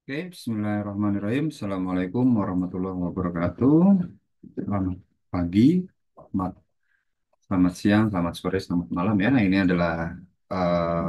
Oke, Bismillahirrahmanirrahim. Assalamualaikum warahmatullahi wabarakatuh. Selamat pagi, selamat, selamat siang, selamat sore, selamat malam ya. Nah, ini adalah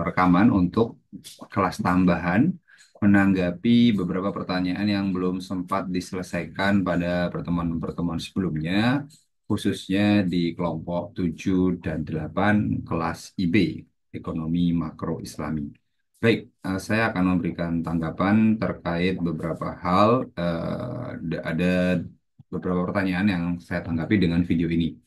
rekaman untuk kelas tambahan menanggapi beberapa pertanyaan yang belum sempat diselesaikan pada pertemuan-pertemuan sebelumnya, khususnya di kelompok 7 dan 8 kelas IB, Ekonomi Makro Islami. Baik, saya akan memberikan tanggapan terkait beberapa hal. Ada beberapa pertanyaan yang saya tanggapi dengan video ini.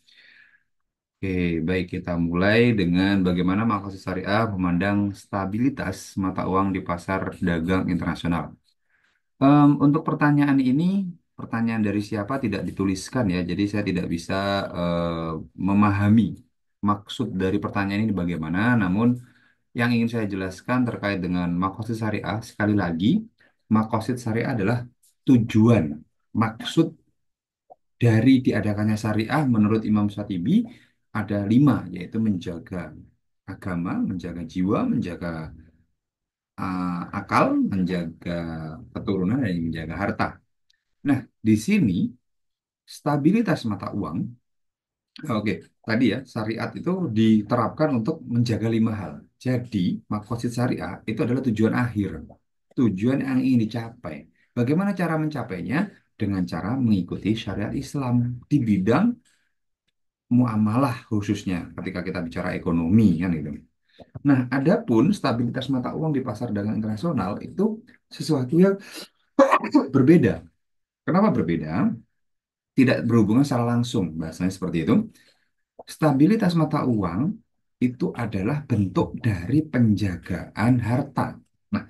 Oke, baik kita mulai dengan bagaimana Makosir Syariah memandang stabilitas mata uang di pasar dagang internasional. Untuk pertanyaan ini, pertanyaan dari siapa tidak dituliskan ya, jadi saya tidak bisa memahami maksud dari pertanyaan ini bagaimana. Namun yang ingin saya jelaskan terkait dengan makosid syariah, sekali lagi, makosid syariah adalah tujuan, maksud dari diadakannya syariah menurut Imam Syatibi ada lima, yaitu menjaga agama, menjaga jiwa, menjaga akal, menjaga keturunan, dan menjaga harta. Nah, di sini stabilitas mata uang, oke, tadi ya, syariat itu diterapkan untuk menjaga lima hal. Jadi, makosid syariah itu adalah tujuan akhir, tujuan yang ingin dicapai. Bagaimana cara mencapainya? Dengan cara mengikuti syariat Islam di bidang muamalah khususnya ketika kita bicara ekonomi kan gitu. Nah, adapun stabilitas mata uang di pasar dagang internasional itu sesuatu yang berbeda. Kenapa berbeda? Tidak berhubungan secara langsung, bahasanya seperti itu. Stabilitas mata uang itu adalah bentuk dari penjagaan harta. Nah,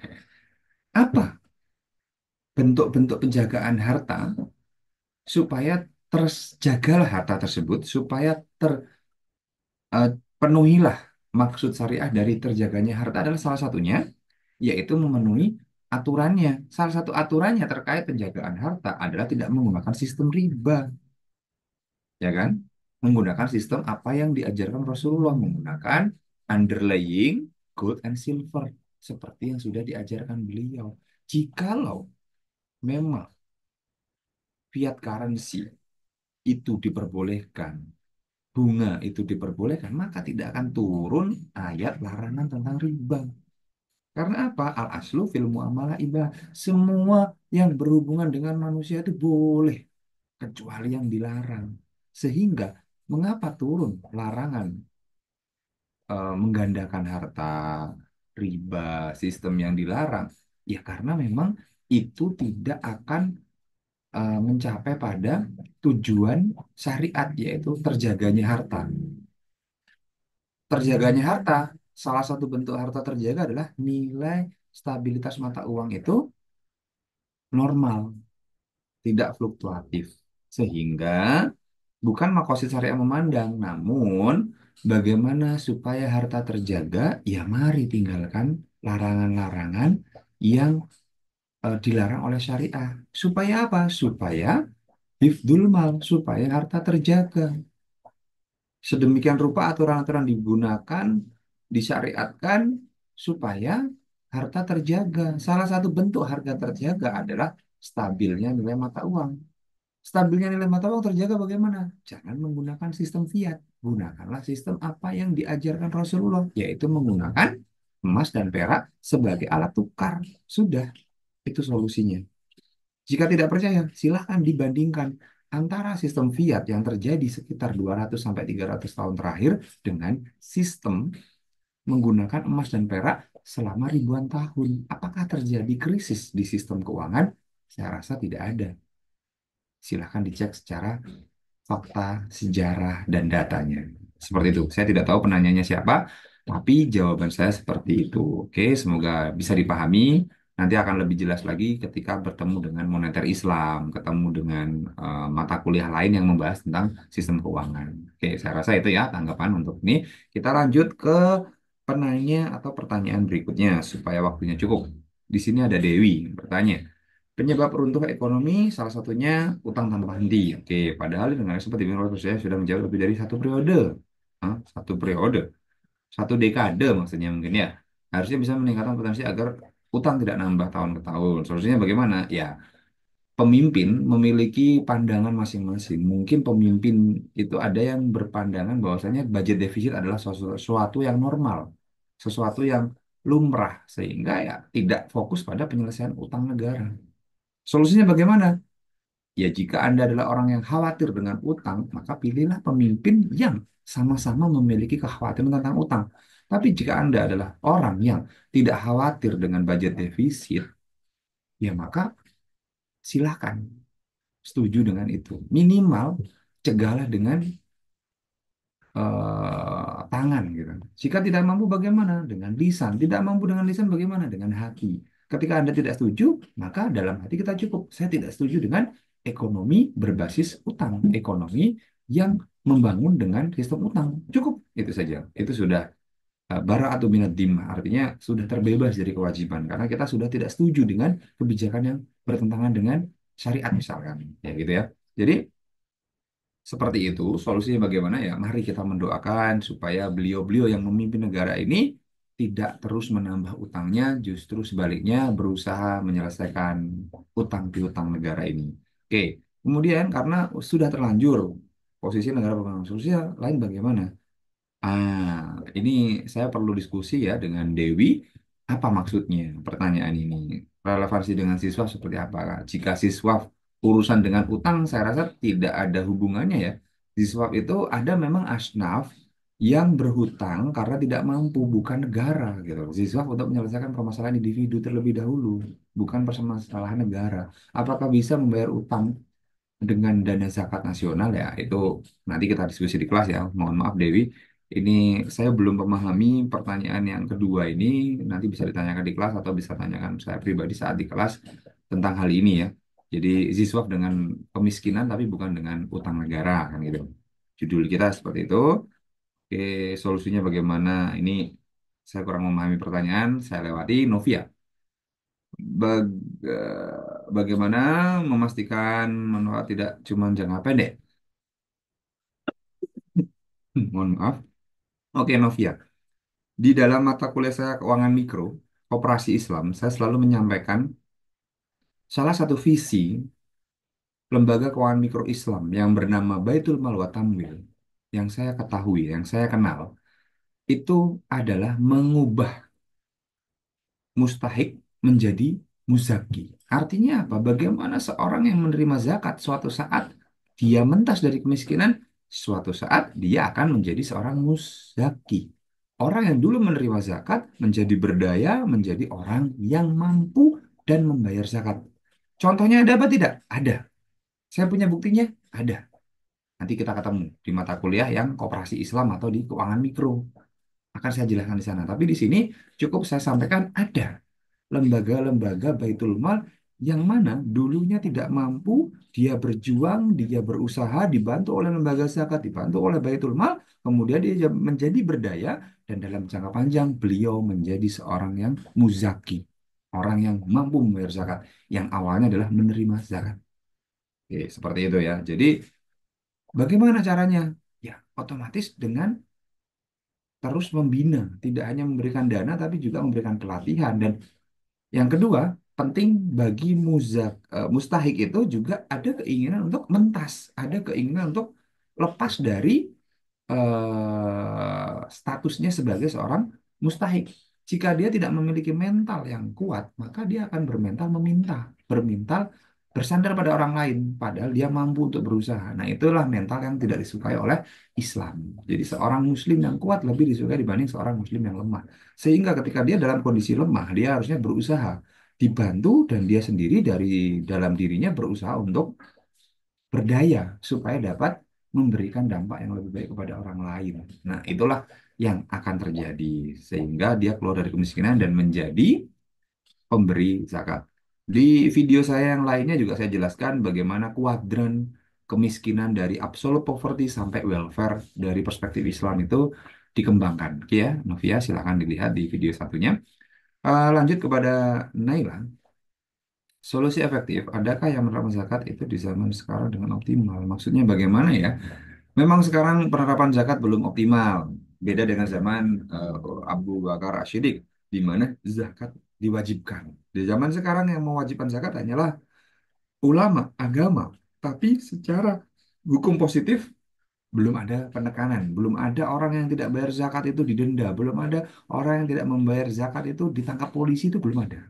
apa bentuk-bentuk penjagaan harta supaya terjagalah harta tersebut, supaya terpenuhilah maksud syariah dari terjaganya harta adalah salah satunya, yaitu memenuhi aturannya. Salah satu aturannya terkait penjagaan harta adalah tidak menggunakan sistem riba, ya kan? Menggunakan sistem apa yang diajarkan Rasulullah, menggunakan underlying gold and silver seperti yang sudah diajarkan beliau. Jikalau memang fiat currency itu diperbolehkan, bunga itu diperbolehkan, maka tidak akan turun ayat larangan tentang riba. Karena apa? Al aslu fil muamalah ibadah. Semua yang berhubungan dengan manusia itu boleh, kecuali yang dilarang. Sehingga mengapa turun larangan menggandakan harta, riba, sistem yang dilarang? Ya karena memang itu tidak akan mencapai pada tujuan syariat, yaitu terjaganya harta. Terjaganya harta, salah satu bentuk harta terjaga adalah nilai stabilitas mata uang itu normal, tidak fluktuatif. Sehingga bukan makosid syariah memandang, namun bagaimana supaya harta terjaga, ya mari tinggalkan larangan-larangan yang dilarang oleh syariah. Supaya apa? Supaya hifdzul mal, supaya harta terjaga. Sedemikian rupa aturan-aturan digunakan, disyariatkan supaya harta terjaga. Salah satu bentuk harga terjaga adalah stabilnya nilai mata uang. Stabilnya nilai mata uang terjaga bagaimana? Jangan menggunakan sistem fiat. Gunakanlah sistem apa yang diajarkan Rasulullah, yaitu menggunakan emas dan perak sebagai alat tukar. Sudah, itu solusinya. Jika tidak percaya, silahkan dibandingkan antara sistem fiat yang terjadi sekitar 200 sampai 300 tahun terakhir dengan sistem menggunakan emas dan perak selama ribuan tahun. Apakah terjadi krisis di sistem keuangan? Saya rasa tidak ada. Silahkan dicek secara fakta, sejarah, dan datanya. Seperti itu. Saya tidak tahu penanyanya siapa, tapi jawaban saya seperti itu. Oke, semoga bisa dipahami. Nanti akan lebih jelas lagi ketika bertemu dengan moneter Islam, ketemu dengan mata kuliah lain yang membahas tentang sistem keuangan. Oke, saya rasa itu ya tanggapan untuk ini. Kita lanjut ke penanya atau pertanyaan berikutnya supaya waktunya cukup. Di sini ada Dewi bertanya. Penyebab runtuh ekonomi salah satunya utang tanpa henti. Oke, padahal dengan seperti menurut saya sudah menjawab lebih dari satu periode. Hah? Satu periode, satu dekade maksudnya mungkin ya. Harusnya bisa meningkatkan potensi agar utang tidak nambah tahun ke tahun. Solusinya bagaimana? Ya, pemimpin memiliki pandangan masing-masing. Mungkin pemimpin itu ada yang berpandangan bahwasanya budget defisit adalah sesuatu yang normal, sesuatu yang lumrah, sehingga ya tidak fokus pada penyelesaian utang negara. Solusinya bagaimana? Ya, jika Anda adalah orang yang khawatir dengan utang, maka pilihlah pemimpin yang sama-sama memiliki kekhawatiran tentang utang. Tapi jika Anda adalah orang yang tidak khawatir dengan budget defisit, ya maka silakan setuju dengan itu. Minimal cegahlah dengan tangan gitu. Jika tidak mampu bagaimana? Dengan lisan. Tidak mampu dengan lisan bagaimana? Dengan hati. Ketika Anda tidak setuju, maka dalam hati kita cukup. Saya tidak setuju dengan ekonomi berbasis utang. Ekonomi yang membangun dengan sistem utang. Cukup. Itu saja. Itu sudah bara'atu minad dhimma. Artinya sudah terbebas dari kewajiban. Karena kita sudah tidak setuju dengan kebijakan yang bertentangan dengan syariat misalkan. Ya gitu ya. Jadi seperti itu, solusinya bagaimana ya? Mari kita mendoakan supaya beliau-beliau yang memimpin negara ini tidak terus menambah utangnya, justru sebaliknya berusaha menyelesaikan utang piutang negara ini. Oke, kemudian karena sudah terlanjur posisi negara pemegang sosial lain bagaimana? Ini saya perlu diskusi ya dengan Dewi. Apa maksudnya pertanyaan ini? Relevansi dengan siswa seperti apa? Jika siswa urusan dengan utang, saya rasa tidak ada hubungannya ya. Siswa itu ada memang asnaf yang berhutang karena tidak mampu, bukan negara gitu. Siswa untuk menyelesaikan permasalahan individu terlebih dahulu, bukan permasalahan negara. Apakah bisa membayar utang dengan dana zakat nasional ya itu nanti kita diskusi di kelas ya. Mohon maaf Dewi, ini saya belum memahami pertanyaan yang kedua ini. Nanti bisa ditanyakan di kelas atau bisa tanyakan saya pribadi saat di kelas tentang hal ini ya. Jadi ziswaf dengan kemiskinan tapi bukan dengan utang negara kan gitu. Judul kita seperti itu. Oke, solusinya bagaimana? Ini saya kurang memahami pertanyaan, saya lewati. Novia, bagaimana memastikan manfaat tidak cuma jangka pendek? Mohon maaf. Oke, Novia. Di dalam mata kuliah saya keuangan mikro, Koperasi Islam, saya selalu menyampaikan salah satu visi lembaga keuangan mikro Islam yang bernama Baitul Mal wa Tamwil, yang saya ketahui, yang saya kenal, itu adalah mengubah mustahik menjadi muzaki. Artinya apa? Bagaimana seorang yang menerima zakat suatu saat dia mentas dari kemiskinan, suatu saat dia akan menjadi seorang muzaki. Orang yang dulu menerima zakat menjadi berdaya, menjadi orang yang mampu dan membayar zakat. Contohnya ada apa tidak? Ada. Saya punya buktinya? Ada. Nanti kita ketemu di mata kuliah yang koperasi Islam atau di keuangan mikro. Akan saya jelaskan di sana. Tapi di sini cukup saya sampaikan ada lembaga-lembaga Baitul Mal yang mana dulunya tidak mampu, dia berjuang, dia berusaha, dibantu oleh lembaga zakat, dibantu oleh Baitul Mal, kemudian dia menjadi berdaya, dan dalam jangka panjang beliau menjadi seorang yang muzaki, orang yang mampu membayar zakat, yang awalnya adalah menerima zakat. Oke, seperti itu ya. Jadi bagaimana caranya? Ya, otomatis dengan terus membina, tidak hanya memberikan dana, tapi juga memberikan pelatihan. Dan yang kedua, penting bagi mustahik itu juga ada keinginan untuk mentas, ada keinginan untuk lepas dari statusnya sebagai seorang mustahik. Jika dia tidak memiliki mental yang kuat, maka dia akan bermental meminta, bermental bersandar pada orang lain, padahal dia mampu untuk berusaha. Nah, itulah mental yang tidak disukai oleh Islam. Jadi, seorang Muslim yang kuat lebih disukai dibanding seorang Muslim yang lemah. Sehingga ketika dia dalam kondisi lemah, dia harusnya berusaha, dibantu, dan dia sendiri dari dalam dirinya berusaha untuk berdaya supaya dapat memberikan dampak yang lebih baik kepada orang lain. Nah, itulah yang akan terjadi sehingga dia keluar dari kemiskinan dan menjadi pemberi zakat. Di video saya yang lainnya juga saya jelaskan bagaimana kuadran kemiskinan dari absolute poverty sampai welfare dari perspektif Islam itu dikembangkan. Oke ya, Novia, silahkan dilihat di video satunya. Lanjut kepada Naila. Solusi efektif, adakah yang menerapkan zakat itu di zaman sekarang dengan optimal? Maksudnya bagaimana ya? Memang sekarang penerapan zakat belum optimal. Beda dengan zaman Abu Bakar Ashidik, di mana zakat diwajibkan. Di zaman sekarang yang mewajibkan zakat hanyalah ulama, agama. Tapi secara hukum positif belum ada penekanan, belum ada orang yang tidak bayar zakat itu didenda, belum ada orang yang tidak membayar zakat itu ditangkap polisi itu belum ada.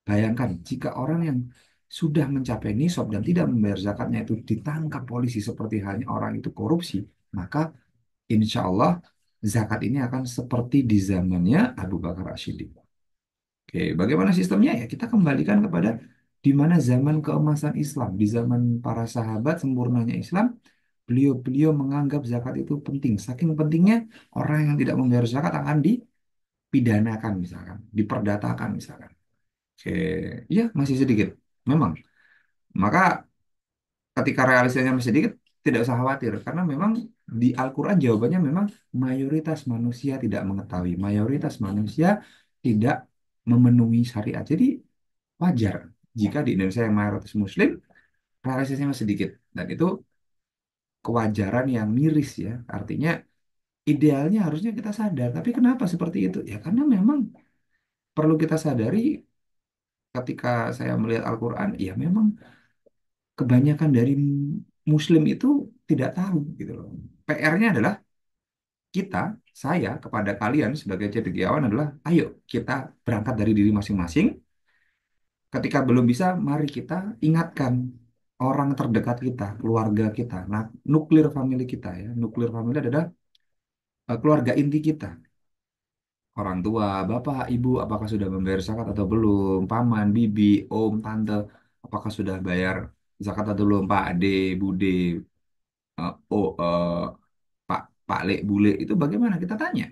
Bayangkan jika orang yang sudah mencapai nisab dan tidak membayar zakatnya itu ditangkap polisi seperti halnya orang itu korupsi, maka insya Allah zakat ini akan seperti di zamannya Abu Bakar Asyiddiq. Oke, bagaimana sistemnya ya? Kita kembalikan kepada di mana zaman keemasan Islam, di zaman para sahabat sempurnanya Islam, beliau-beliau menganggap zakat itu penting. Saking pentingnya, orang yang tidak membayar zakat akan dipidanakan misalkan, diperdatakan misalkan. Oke, ya masih sedikit, memang. Maka ketika realisasinya masih sedikit, tidak usah khawatir karena memang di Al-Quran jawabannya memang mayoritas manusia tidak mengetahui, mayoritas manusia tidak memenuhi syariat. Jadi wajar jika di Indonesia yang mayoritas Muslim realisasinya masih sedikit dan itu kewajaran yang miris ya. Artinya idealnya harusnya kita sadar, tapi kenapa seperti itu? Ya karena memang perlu kita sadari ketika saya melihat Al-Quran, ya memang kebanyakan dari Muslim itu tidak tahu gitu loh. PR-nya adalah kita, saya kepada kalian sebagai cendekiawan adalah, ayo kita berangkat dari diri masing-masing. Ketika belum bisa, mari kita ingatkan orang terdekat kita, keluarga kita, nah, nuklir family kita ya. Nuklir family adalah keluarga inti kita. Orang tua, bapak, ibu, apakah sudah membayar zakat atau belum? Paman, bibi, om, tante, apakah sudah bayar zakat atau belum? Pak, ade, bude, oh, Pak, Pak Le, Bule, itu bagaimana? Kita tanya.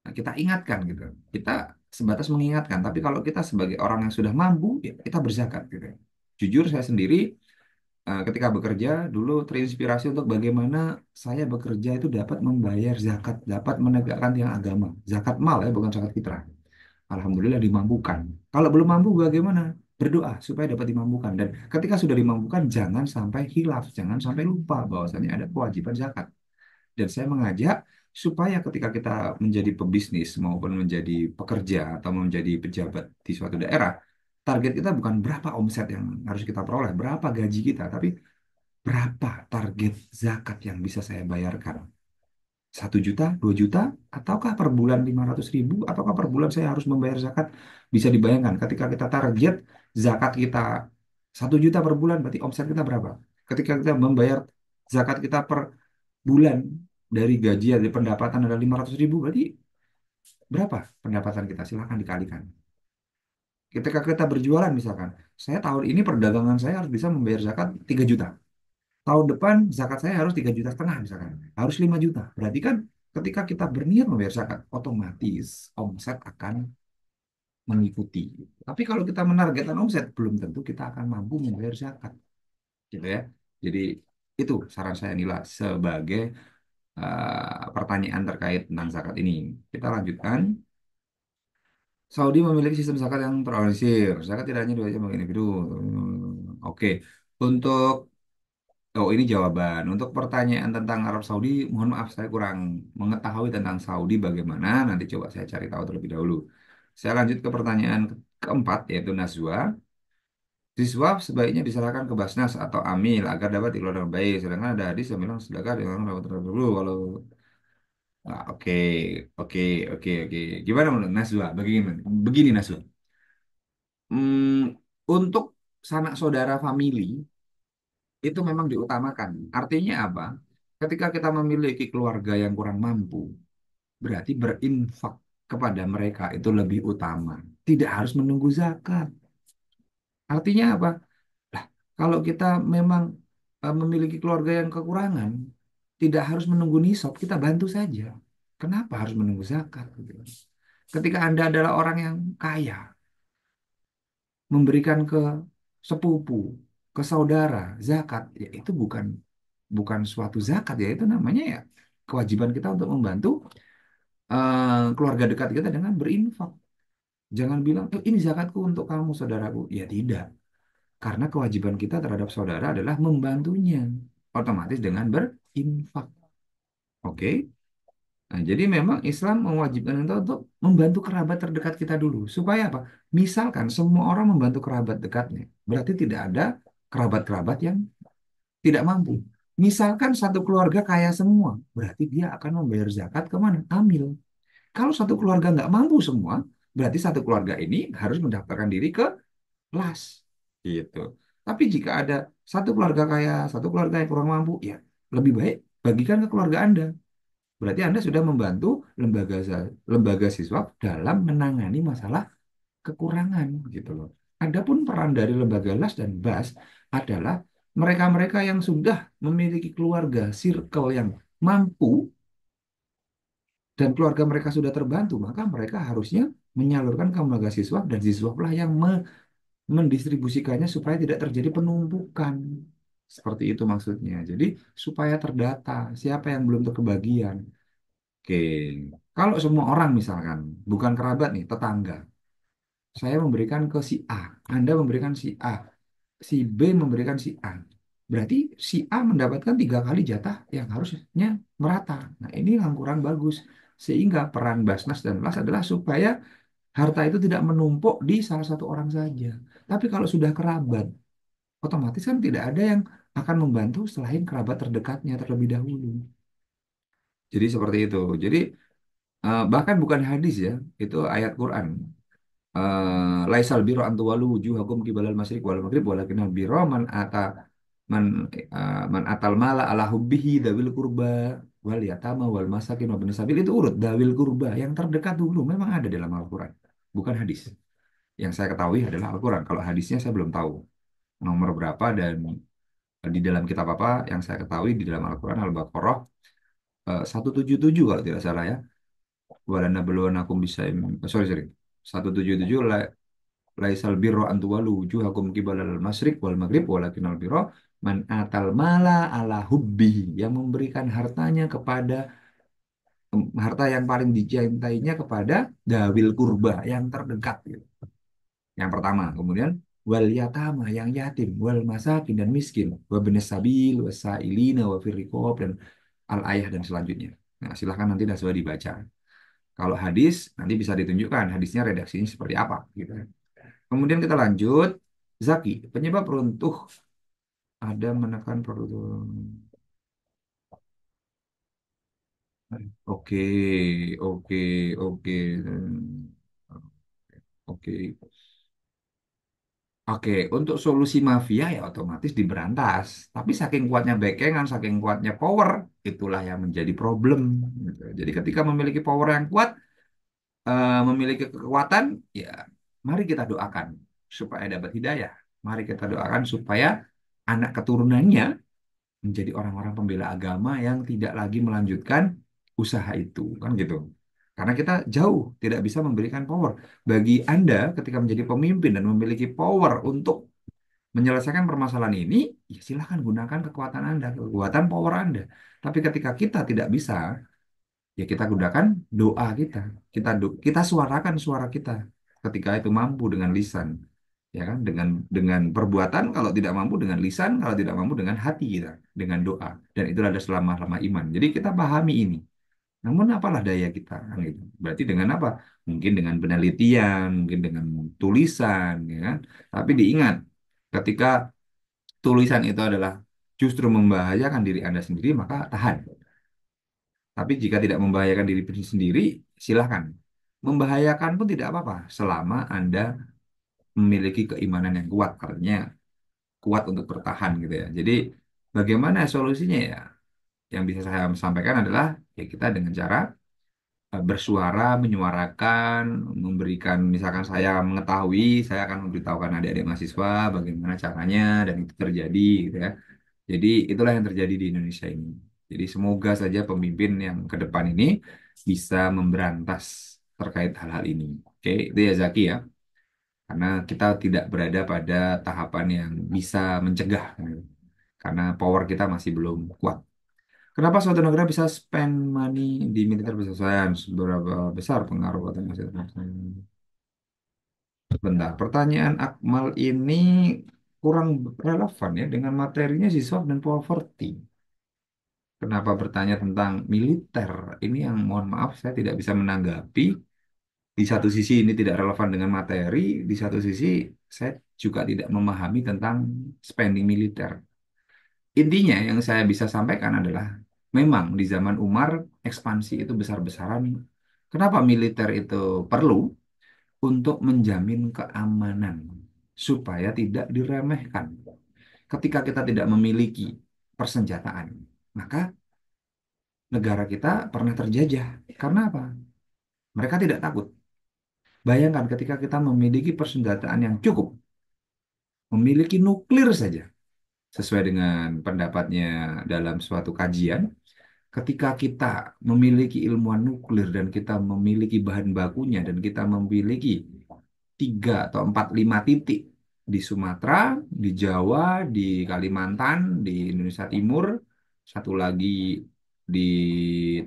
Nah, kita ingatkan gitu. Kita sebatas mengingatkan. Tapi kalau kita sebagai orang yang sudah mampu, ya kita berzakat gitu. Jujur saya sendiri ketika bekerja dulu terinspirasi untuk bagaimana saya bekerja itu dapat membayar zakat, dapat menegakkan tiang agama. Zakat mal ya, bukan zakat fitrah. Alhamdulillah dimampukan. Kalau belum mampu bagaimana? Berdoa supaya dapat dimampukan. Dan ketika sudah dimampukan, jangan sampai hilaf, jangan sampai lupa bahwasanya ada kewajiban zakat. Dan saya mengajak supaya ketika kita menjadi pebisnis maupun menjadi pekerja atau menjadi pejabat di suatu daerah, target kita bukan berapa omset yang harus kita peroleh, berapa gaji kita, tapi berapa target zakat yang bisa saya bayarkan. 1 juta, 2 juta, ataukah per bulan 500.000, ataukah per bulan saya harus membayar zakat? Bisa dibayangkan ketika kita target zakat kita 1 juta per bulan, berarti omset kita berapa? Ketika kita membayar zakat kita per bulan dari gaji dari pendapatan ada 500.000 berarti berapa pendapatan kita? Silahkan dikalikan. Ketika kita berjualan misalkan, saya tahun ini perdagangan saya harus bisa membayar zakat 3 juta. Tahun depan zakat saya harus 3,5 juta misalkan. Harus 5 juta. Berarti kan ketika kita berniat membayar zakat, otomatis omset akan mengikuti. Tapi kalau kita menargetkan omset, belum tentu kita akan mampu membayar zakat. Gitu ya. Jadi itu saran saya Nila sebagai pertanyaan terkait tentang zakat ini. Kita lanjutkan. Saudi memiliki sistem zakat yang terorganisir. Zakat tidak hanya diwajibkan bagi individu. Oke. Untuk ini jawaban. Untuk pertanyaan tentang Arab Saudi, mohon maaf saya kurang mengetahui tentang Saudi bagaimana. Nanti coba saya cari tahu terlebih dahulu. Saya lanjut ke pertanyaan keempat, yaitu Nazwa. Siswa sebaiknya diserahkan ke Basnas atau Amil agar dapat dikelola dengan baik. Sedangkan ada hadis yang bilang sedekah dengan dapat dulu. Kalau oke, oke, oke. Gimana menurut Naswa? Bagaimana? Begini Naswa. Untuk sanak saudara famili itu memang diutamakan. Artinya apa? Ketika kita memiliki keluarga yang kurang mampu, berarti berinfak kepada mereka itu lebih utama. Tidak harus menunggu zakat. Artinya apa? Lah, kalau kita memang memiliki keluarga yang kekurangan, tidak harus menunggu nisab, kita bantu saja. Kenapa harus menunggu zakat? Gitu. Ketika Anda adalah orang yang kaya, memberikan ke sepupu, ke saudara, zakat, ya itu bukan bukan suatu zakat ya, itu namanya ya kewajiban kita untuk membantu keluarga dekat kita dengan berinfak. Jangan bilang, ini zakatku untuk kamu, saudaraku. Ya tidak, karena kewajiban kita terhadap saudara adalah membantunya, otomatis dengan berinfak. Oke? Nah, jadi memang Islam mewajibkan kita untuk membantu kerabat terdekat kita dulu. Supaya apa? Misalkan semua orang membantu kerabat dekatnya, berarti tidak ada kerabat-kerabat yang tidak mampu. Misalkan satu keluarga kaya semua, berarti dia akan membayar zakat kemana? Amil. Kalau satu keluarga nggak mampu semua, berarti satu keluarga ini harus mendaftarkan diri ke las. Gitu. Tapi jika ada satu keluarga kaya, satu keluarga yang kurang mampu, ya lebih baik bagikan ke keluarga Anda. Berarti Anda sudah membantu lembaga siswa dalam menangani masalah kekurangan gitu loh. Adapun peran dari lembaga LAS dan BAS adalah mereka-mereka yang sudah memiliki keluarga circle yang mampu dan keluarga mereka sudah terbantu, maka mereka harusnya menyalurkan ke lembaga siswa dan siswa pula yang mendistribusikannya supaya tidak terjadi penumpukan. Seperti itu maksudnya. Jadi supaya terdata siapa yang belum terkebagian. Oke, kalau semua orang misalkan, bukan kerabat nih, tetangga, saya memberikan ke si A, Anda memberikan si A, si B memberikan si A. Berarti si A mendapatkan 3 kali jatah yang harusnya merata. Nah, ini yang kurang bagus. Sehingga peran Basnas dan Las adalah supaya harta itu tidak menumpuk di salah satu orang saja. Tapi kalau sudah kerabat, otomatis kan tidak ada yang akan membantu selain kerabat terdekatnya terlebih dahulu. Jadi seperti itu. Jadi bahkan bukan hadis ya, itu ayat Quran. Laisal biro antuwalu wujuhakum kibalal masyriq wal maghrib walakinal biro man man atal mala ala hubbihi dawil kurba wal yatama wal masakin wa ibnis sabil itu urut dawil kurba yang terdekat dulu memang ada dalam Al-Qur'an, bukan hadis. Yang saya ketahui adalah Al-Qur'an. Kalau hadisnya saya belum tahu nomor berapa dan di dalam kitab apa. Yang saya ketahui di dalam Al-Qur'an Al-Baqarah 177 kalau tidak salah ya. Walana beluanakum bisa sorry sorry 177 laisal birro antuwalu wujuhakum kibalal masyriq wal maghrib walakinal birro man atal mala ala hubbi yang memberikan hartanya kepada harta yang paling dicintainya kepada dawil kurba yang terdekat gitu. Yang pertama, kemudian wal yatama yang yatim, wal masakin dan miskin, wa benes sabil, wa sailina, wa firriqob dan al ayah dan selanjutnya. Nah, silahkan nanti Naswa dibaca. Kalau hadis nanti bisa ditunjukkan hadisnya redaksinya seperti apa gitu. Kemudian kita lanjut. Zaki, penyebab runtuh ada menekan perut. Oke, oke, oke. Oke. Oke, untuk solusi mafia ya otomatis diberantas. Tapi saking kuatnya backingan, saking kuatnya power, itulah yang menjadi problem. Gitu. Jadi ketika memiliki power yang kuat, memiliki kekuatan, ya mari kita doakan supaya dapat hidayah. Mari kita doakan supaya anak keturunannya menjadi orang-orang pembela agama yang tidak lagi melanjutkan usaha itu, kan gitu. Karena kita jauh tidak bisa memberikan power. Bagi Anda ketika menjadi pemimpin dan memiliki power untuk menyelesaikan permasalahan ini, ya silahkan gunakan kekuatan Anda, kekuatan power Anda. Tapi ketika kita tidak bisa, ya kita gunakan doa kita. Kita suarakan suara kita ketika itu mampu dengan lisan, ya kan? Dengan perbuatan kalau tidak mampu dengan lisan, kalau tidak mampu dengan hati kita, dengan doa. Dan itu adalah selama-lama iman. Jadi kita pahami ini. Namun apalah daya kita, kan gitu. Berarti dengan apa? Mungkin dengan penelitian, mungkin dengan tulisan, ya kan? Tapi diingat, ketika tulisan itu adalah justru membahayakan diri Anda sendiri, maka tahan. Tapi jika tidak membahayakan diri sendiri, silahkan. Membahayakan pun tidak apa-apa, selama Anda memiliki keimanan yang kuat, artinya kuat untuk bertahan gitu ya. Jadi bagaimana solusinya ya? Yang bisa saya sampaikan adalah ya kita dengan cara bersuara, menyuarakan, memberikan, misalkan saya mengetahui, saya akan memberitahukan adik-adik mahasiswa bagaimana caranya dan itu terjadi gitu ya. Jadi itulah yang terjadi di Indonesia ini. Jadi semoga saja pemimpin yang ke depan ini bisa memberantas terkait hal-hal ini. Oke, itu ya Zaki ya. Karena kita tidak berada pada tahapan yang bisa mencegah. Gitu. Karena power kita masih belum kuat. Kenapa suatu negara bisa spend money di militer besar? Seberapa besar pengaruh kota masih Bentar, pertanyaan Akmal ini kurang relevan ya dengan materinya siswa dan poverty. Kenapa bertanya tentang militer? Ini yang mohon maaf saya tidak bisa menanggapi. Di satu sisi ini tidak relevan dengan materi, di satu sisi saya juga tidak memahami tentang spending militer. Intinya yang saya bisa sampaikan adalah memang di zaman Umar ekspansi itu besar-besaran. Kenapa militer itu perlu? Untuk menjamin keamanan supaya tidak diremehkan. Ketika kita tidak memiliki persenjataan, maka negara kita pernah terjajah. Karena apa? Mereka tidak takut. Bayangkan ketika kita memiliki persenjataan yang cukup, memiliki nuklir saja, sesuai dengan pendapatnya dalam suatu kajian, ketika kita memiliki ilmuwan nuklir dan kita memiliki bahan bakunya dan kita memiliki 3 atau 4, 5 titik di Sumatera, di Jawa, di Kalimantan, di Indonesia Timur, satu lagi di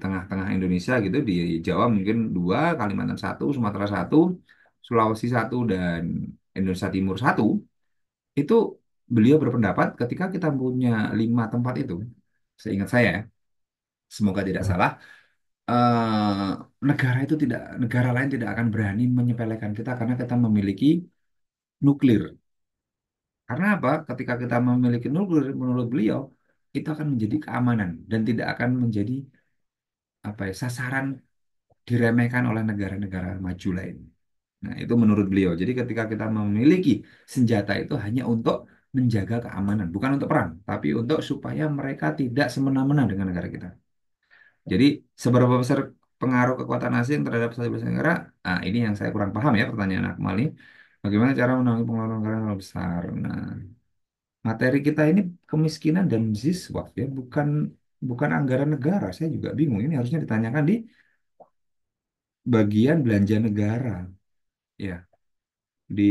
tengah-tengah Indonesia gitu, di Jawa mungkin 2, Kalimantan 1, Sumatera 1, Sulawesi 1, dan Indonesia Timur 1, itu beliau berpendapat ketika kita punya 5 tempat itu, seingat saya, semoga tidak salah, negara itu tidak, negara lain tidak akan berani menyepelekan kita karena kita memiliki nuklir. Karena apa? Ketika kita memiliki nuklir, menurut beliau, itu akan menjadi keamanan dan tidak akan menjadi apa ya, sasaran diremehkan oleh negara-negara maju lain. Nah, itu menurut beliau. Jadi ketika kita memiliki senjata itu hanya untuk menjaga keamanan, bukan untuk perang, tapi untuk supaya mereka tidak semena-mena dengan negara kita. Jadi seberapa besar pengaruh kekuatan asing terhadap stabilitas negara? Nah, ini yang saya kurang paham ya pertanyaan Akmal ini. Bagaimana cara menangani pengeluaran negara yang terlalu besar? Nah, materi kita ini kemiskinan dan ziswaf ya, bukan bukan anggaran negara. Saya juga bingung. Ini harusnya ditanyakan di bagian belanja negara, ya, di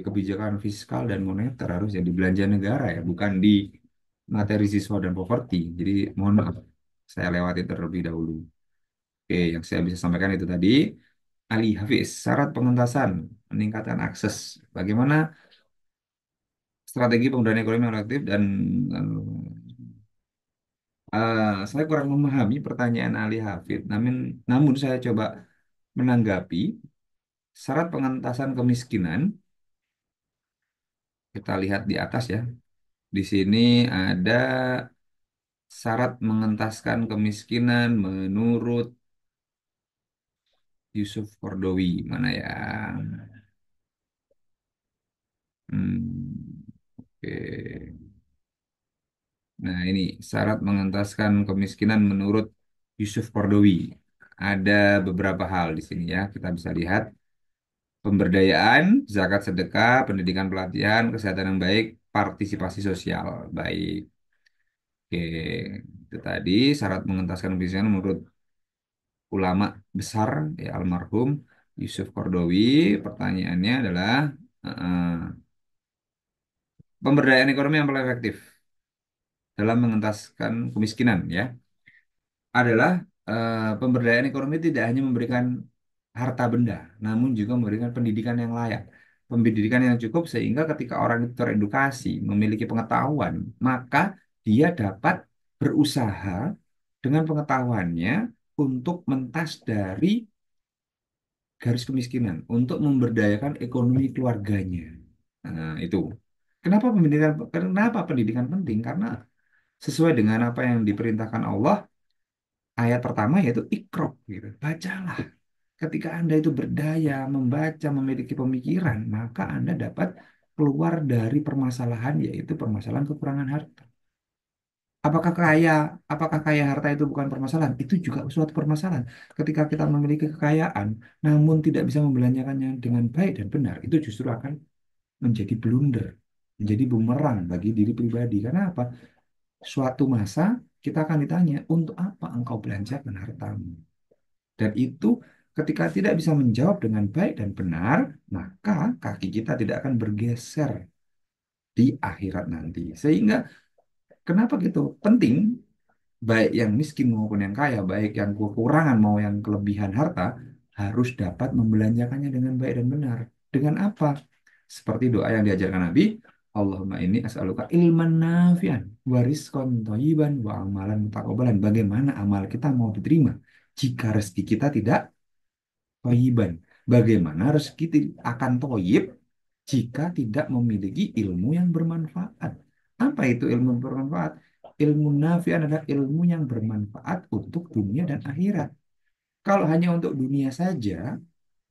kebijakan fiskal dan moneter harusnya di belanja negara ya, bukan di materi siswa dan properti. Jadi mohon maaf, saya lewati terlebih dahulu. Oke, yang saya bisa sampaikan itu tadi. Ali Hafiz, syarat pengentasan, meningkatkan akses. Bagaimana strategi pemberdayaan ekonomi yang aktif dan saya kurang memahami pertanyaan Ali Hafid, namun saya coba menanggapi syarat pengentasan kemiskinan. Kita lihat di atas ya. Di sini ada syarat mengentaskan kemiskinan menurut Yusuf Kordowi. Mana ya? Hmm, oke. Nah, ini syarat mengentaskan kemiskinan menurut Yusuf Kordowi. Ada beberapa hal di sini ya, kita bisa lihat. Pemberdayaan, zakat sedekah, pendidikan pelatihan, kesehatan yang baik, partisipasi sosial. Baik. Oke, itu tadi syarat mengentaskan kemiskinan menurut ulama besar ya almarhum Yusuf Kordowi. Pertanyaannya adalah pemberdayaan ekonomi yang paling efektif dalam mengentaskan kemiskinan ya adalah pemberdayaan ekonomi tidak hanya memberikan harta benda, namun juga memberikan pendidikan yang layak. Pendidikan yang cukup sehingga ketika orang itu teredukasi, memiliki pengetahuan, maka dia dapat berusaha dengan pengetahuannya untuk mentas dari garis kemiskinan, untuk memberdayakan ekonomi keluarganya. Nah, itu. Kenapa pendidikan penting? Karena sesuai dengan apa yang diperintahkan Allah, ayat pertama yaitu ikro, gitu. Bacalah. Ketika Anda itu berdaya, membaca, memiliki pemikiran, maka Anda dapat keluar dari permasalahan, yaitu permasalahan kekurangan harta. Apakah kaya, apakah kaya harta itu bukan permasalahan? Itu juga suatu permasalahan. Ketika kita memiliki kekayaan, namun tidak bisa membelanjakannya dengan baik dan benar, itu justru akan menjadi blunder, menjadi bumerang bagi diri pribadi. Karena apa? Suatu masa kita akan ditanya, untuk apa engkau belanjakan hartamu? Dan itu ketika tidak bisa menjawab dengan baik dan benar, maka kaki kita tidak akan bergeser di akhirat nanti. Sehingga kenapa gitu? Penting, baik yang miskin maupun yang kaya, baik yang kekurangan mau yang kelebihan harta, harus dapat membelanjakannya dengan baik dan benar. Dengan apa? Seperti doa yang diajarkan Nabi, Allahumma ini as'aluka ilman nafi'an wa rizqan thayyiban wa amalan mutaqabbalan. Bagaimana amal kita mau diterima jika rezeki kita tidak thayyiban? Bagaimana rezeki akan thayyib jika tidak memiliki ilmu yang bermanfaat? Apa itu ilmu bermanfaat? Ilmu nafi'an adalah ilmu yang bermanfaat untuk dunia dan akhirat. Kalau hanya untuk dunia saja,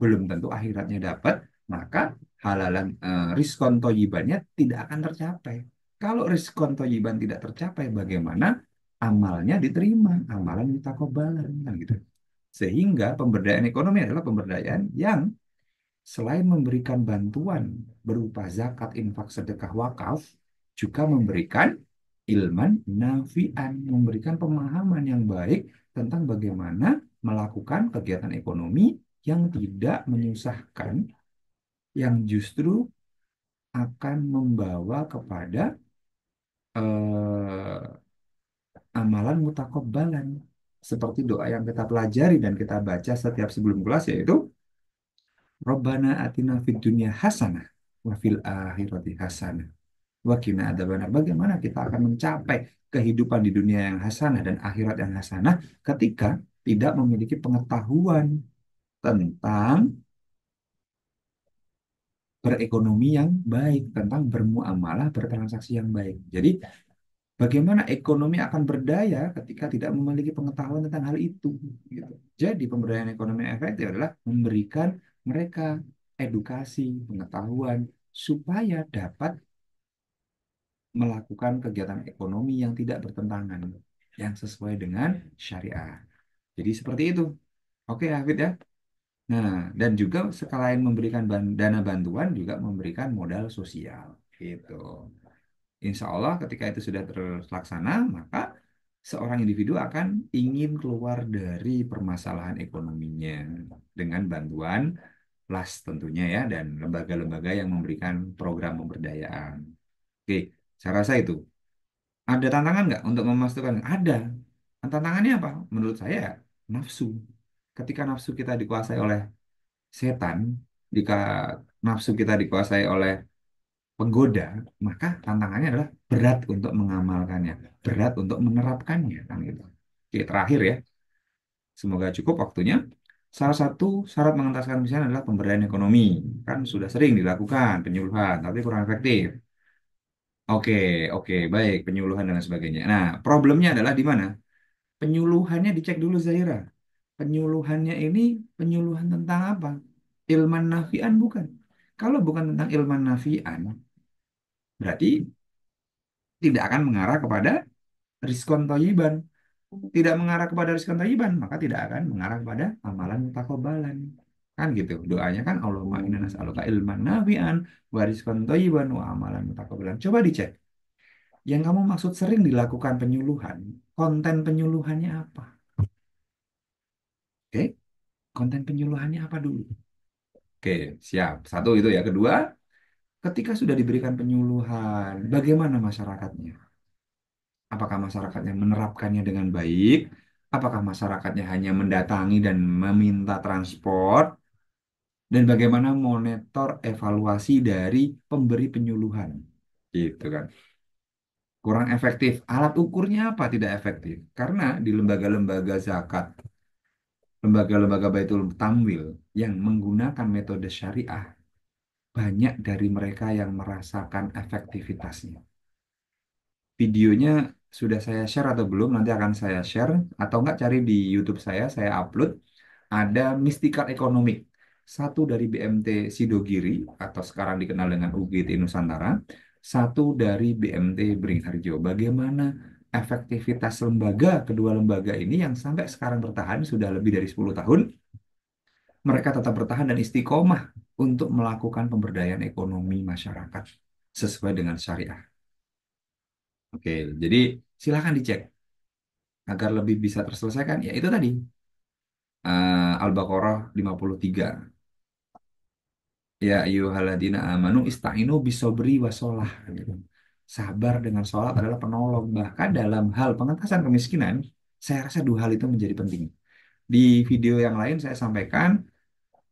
belum tentu akhiratnya dapat, maka halalan riskon toyibannya tidak akan tercapai. Kalau riskon toyiban tidak tercapai, bagaimana amalnya diterima, amalan mutakobalan, kan gitu. Sehingga pemberdayaan ekonomi adalah pemberdayaan yang selain memberikan bantuan berupa zakat, infak, sedekah, wakaf, juga memberikan ilman nafi'an, memberikan pemahaman yang baik tentang bagaimana melakukan kegiatan ekonomi yang tidak menyusahkan, yang justru akan membawa kepada eh, amalan mutakabbalan. Seperti doa yang kita pelajari dan kita baca setiap sebelum kelas, yaitu Rabbana atina fid dunya hasanah wa fil akhirati hasanah wa qina adzabannar. Bagaimana kita akan mencapai kehidupan di dunia yang hasanah dan akhirat yang hasanah ketika tidak memiliki pengetahuan tentang berekonomi yang baik, tentang bermuamalah, bertransaksi yang baik. Jadi, bagaimana ekonomi akan berdaya ketika tidak memiliki pengetahuan tentang hal itu? Gitu. Jadi, pemberdayaan ekonomi yang efektif adalah memberikan mereka edukasi, pengetahuan, supaya dapat melakukan kegiatan ekonomi yang tidak bertentangan, yang sesuai dengan syariah. Jadi, seperti itu. Oke, Hafid ya. Nah, dan juga sekalian memberikan dana bantuan juga memberikan modal sosial gitu. Insya Allah ketika itu sudah terlaksana, maka seorang individu akan ingin keluar dari permasalahan ekonominya dengan bantuan LAS tentunya ya dan lembaga-lembaga yang memberikan program pemberdayaan. Oke, saya rasa itu. Ada tantangan nggak untuk memastikan? Ada. Tantangannya apa? Menurut saya nafsu. Ketika nafsu kita dikuasai oleh setan, jika nafsu kita dikuasai oleh penggoda, maka tantangannya adalah berat untuk mengamalkannya, berat untuk menerapkannya, kan gitu. Oke, terakhir ya, semoga cukup waktunya. Salah satu syarat mengentaskan kemiskinan adalah pemberdayaan ekonomi. Kan sudah sering dilakukan penyuluhan, tapi kurang efektif. Oke, oke, baik, penyuluhan dan lain sebagainya. Nah, problemnya adalah di mana? Penyuluhannya dicek dulu Zaira. Penyuluhannya ini penyuluhan tentang apa? Ilman nafian bukan. Kalau bukan tentang ilman nafian, berarti tidak akan mengarah kepada riskon toyiban. Tidak mengarah kepada riskon toyiban, maka tidak akan mengarah kepada amalan mutakobalan. Kan gitu. Doanya kan Allahumma inna nas'aluka ilman nafian wa rizqan thayyiban wa amalan mutaqabbalan. Coba dicek. Yang kamu maksud sering dilakukan penyuluhan, konten penyuluhannya apa? Oke, konten penyuluhannya apa dulu? Oke, siap. Satu itu ya. Kedua, ketika sudah diberikan penyuluhan, bagaimana masyarakatnya? Apakah masyarakatnya menerapkannya dengan baik? Apakah masyarakatnya hanya mendatangi dan meminta transport? Dan bagaimana monitor evaluasi dari pemberi penyuluhan? Gitu kan. Kurang efektif. Alat ukurnya apa tidak efektif? Karena di lembaga-lembaga zakat, lembaga-lembaga Baitul Tamwil yang menggunakan metode syariah, banyak dari mereka yang merasakan efektivitasnya. Videonya sudah saya share atau belum? Nanti akan saya share atau enggak cari di YouTube saya upload. Ada Mystical Economic, satu dari BMT Sidogiri atau sekarang dikenal dengan UGT Nusantara, satu dari BMT Beringharjo. Bagaimana efektivitas lembaga, kedua lembaga ini yang sampai sekarang bertahan sudah lebih dari 10 tahun, mereka tetap bertahan dan istiqomah untuk melakukan pemberdayaan ekonomi masyarakat sesuai dengan syariah. Oke, jadi silakan dicek agar lebih bisa terselesaikan. Ya itu tadi, Al-Baqarah 53. Ya ayyuhalladzina amanu ista'inu bisobri wasolah. Gitu. Sabar dengan sholat adalah penolong. Bahkan dalam hal pengentasan kemiskinan, saya rasa dua hal itu menjadi penting. Di video yang lain saya sampaikan,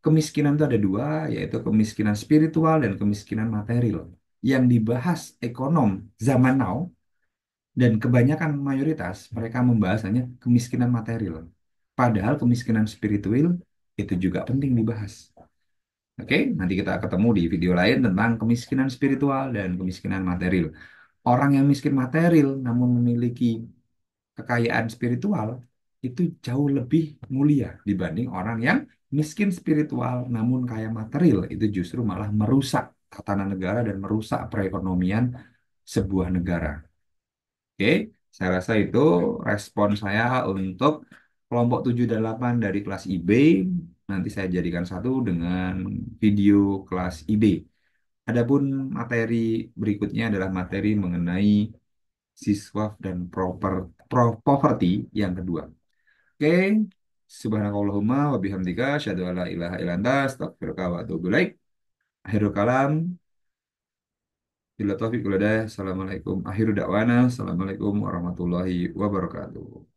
kemiskinan itu ada dua, yaitu kemiskinan spiritual dan kemiskinan material. yang dibahas ekonom zaman now dan kebanyakan mayoritas mereka membahas hanya kemiskinan material. Padahal kemiskinan spiritual itu juga penting dibahas. Oke, nanti kita ketemu di video lain tentang kemiskinan spiritual dan kemiskinan material. Orang yang miskin material namun memiliki kekayaan spiritual itu jauh lebih mulia dibanding orang yang miskin spiritual namun kaya material. Itu justru malah merusak tatanan negara dan merusak perekonomian sebuah negara. Oke, saya rasa itu respon saya untuk kelompok 7 dan 8 dari kelas IB. Nanti saya jadikan satu dengan video kelas IB. Adapun materi berikutnya adalah materi mengenai siswa dan poverty yang kedua. Oke, subhanakallahumma wa bihamdika asyhadu alla ilaha illa anta astaghfiruka wa atubu ilaik. Akhirul kalam, bila taufiq wal hidayah. Assalamualaikum. Akhiru da'wana. Assalamualaikum warahmatullahi wabarakatuh.